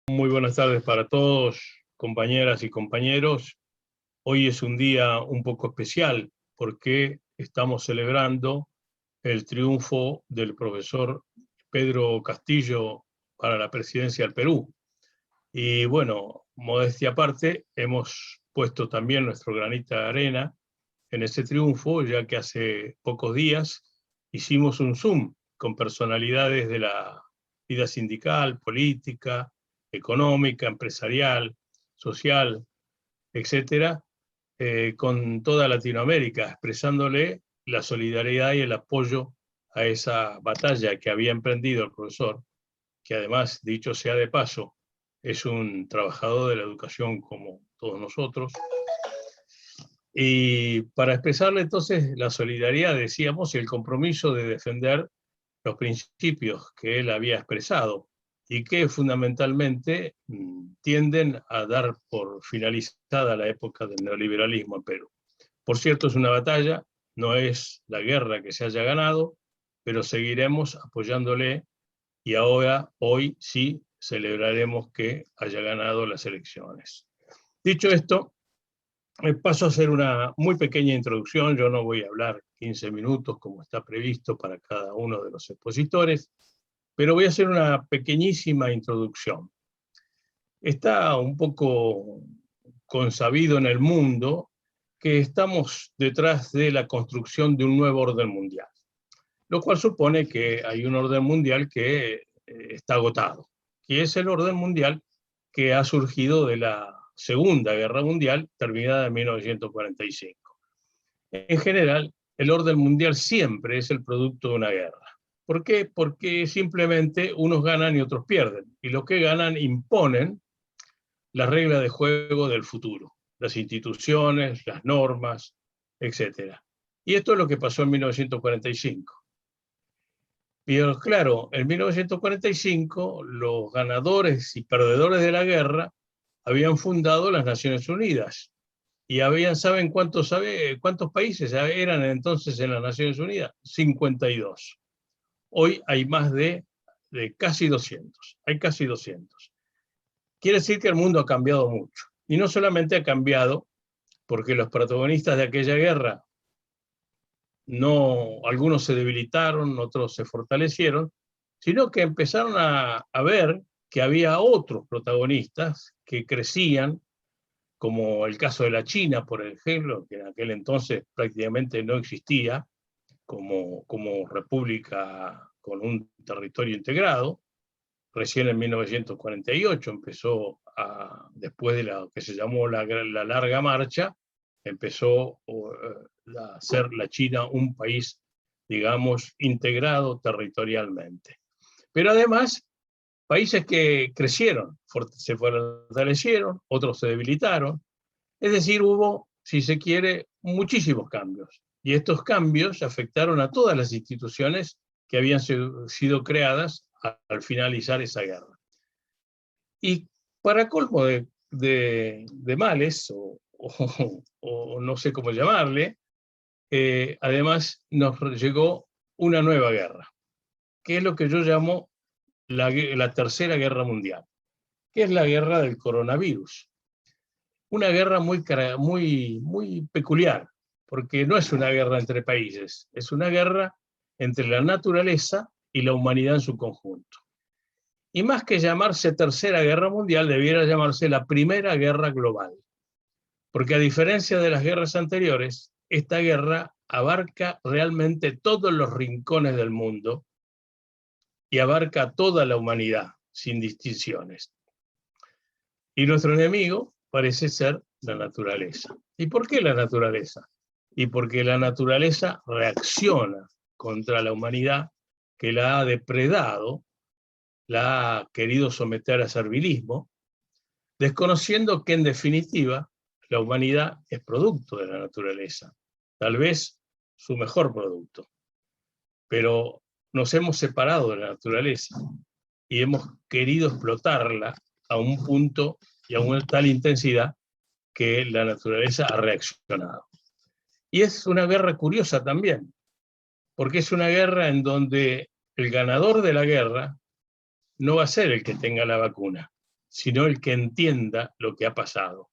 Muy buenas tardes para todos, compañeras y compañeros. Hoy es un día un poco especial porque estamos celebrando el triunfo del profesor Pedro Castillo para la presidencia del Perú. Y bueno, modestia aparte, hemos puesto también nuestro granito de arena en ese triunfo, ya que hace pocos días hicimos un Zoom con personalidades de la vida sindical, política, económica, empresarial, social, etcétera, con toda Latinoamérica, expresándole la solidaridad y el apoyo a esa batalla que había emprendido el profesor, que además, dicho sea de paso, es un trabajador de la educación como todos nosotros. Y para expresarle entonces la solidaridad, decíamos, y el compromiso de defender los principios que él había expresado y que fundamentalmente tienden a dar por finalizada la época del neoliberalismo en Perú. Por cierto, es una batalla, no es la guerra que se haya ganado, pero seguiremos apoyándole y ahora, hoy sí, celebraremos que haya ganado las elecciones. Dicho esto, paso a hacer una muy pequeña introducción. Yo no voy a hablar 15 minutos como está previsto para cada uno de los expositores, pero voy a hacer una pequeñísima introducción. Está un poco consabido en el mundo que estamos detrás de la construcción de un nuevo orden mundial, lo cual supone que hay un orden mundial que está agotado, que es el orden mundial que ha surgido de la Segunda Guerra Mundial, terminada en 1945. En general, el orden mundial siempre es el producto de una guerra. ¿Por qué? Porque simplemente unos ganan y otros pierden. Y los que ganan imponen las reglas de juego del futuro, las instituciones, las normas, etc. Y esto es lo que pasó en 1945. Pero claro, en 1945 los ganadores y perdedores de la guerra habían fundado las Naciones Unidas. Y habían, ¿saben cuántos países eran entonces en las Naciones Unidas? 52. Hoy hay más de casi 200. Hay casi 200. Quiere decir que el mundo ha cambiado mucho. Y no solamente ha cambiado porque los protagonistas de aquella guerra, algunos se debilitaron, otros se fortalecieron, sino que empezaron a ver que había otros protagonistas que crecían, como el caso de la China, por ejemplo, que en aquel entonces prácticamente no existía como república con un territorio integrado. Recién en 1948 empezó, después de lo que se llamó la Larga Marcha, empezó a ser la China un país, digamos, integrado territorialmente. Pero además, países que crecieron, se fortalecieron, otros se debilitaron. Es decir, hubo, si se quiere, muchísimos cambios. Y estos cambios afectaron a todas las instituciones que habían sido creadas al finalizar esa guerra. Y para colmo de males, o no sé cómo llamarle, además nos llegó una nueva guerra, que es lo que yo llamo la Tercera Guerra Mundial, que es la guerra del coronavirus. Una guerra muy peculiar, porque no es una guerra entre países, es una guerra entre la naturaleza y la humanidad en su conjunto. Y más que llamarse Tercera Guerra Mundial, debiera llamarse la Primera Guerra Global, porque a diferencia de las guerras anteriores, esta guerra abarca realmente todos los rincones del mundo y abarca a toda la humanidad, sin distinciones. Y nuestro enemigo parece ser la naturaleza. ¿Y por qué la naturaleza? Y porque la naturaleza reacciona contra la humanidad que la ha depredado, la ha querido someter a servilismo, desconociendo que en definitiva la humanidad es producto de la naturaleza, tal vez su mejor producto. Pero nos hemos separado de la naturaleza y hemos querido explotarla a un punto y a una tal intensidad que la naturaleza ha reaccionado. Y es una guerra curiosa también, porque es una guerra en donde el ganador de la guerra no va a ser el que tenga la vacuna, sino el que entienda lo que ha pasado,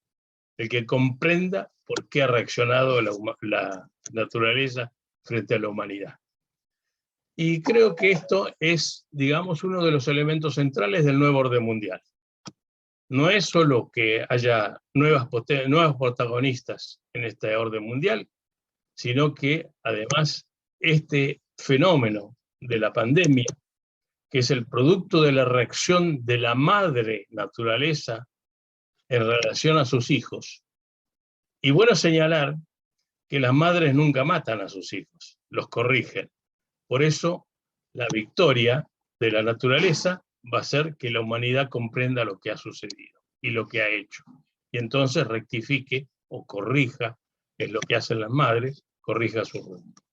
el que comprenda por qué ha reaccionado la naturaleza frente a la humanidad. Y creo que esto es, digamos, uno de los elementos centrales del nuevo orden mundial. No es solo que haya nuevos protagonistas en este orden mundial, sino que además este fenómeno de la pandemia, que es el producto de la reacción de la madre naturaleza en relación a sus hijos. Y bueno señalar que las madres nunca matan a sus hijos, los corrigen. Por eso la victoria de la naturaleza va a ser que la humanidad comprenda lo que ha sucedido y lo que ha hecho. Y entonces rectifique o corrija, es lo que hacen las madres, corrija su rumbo.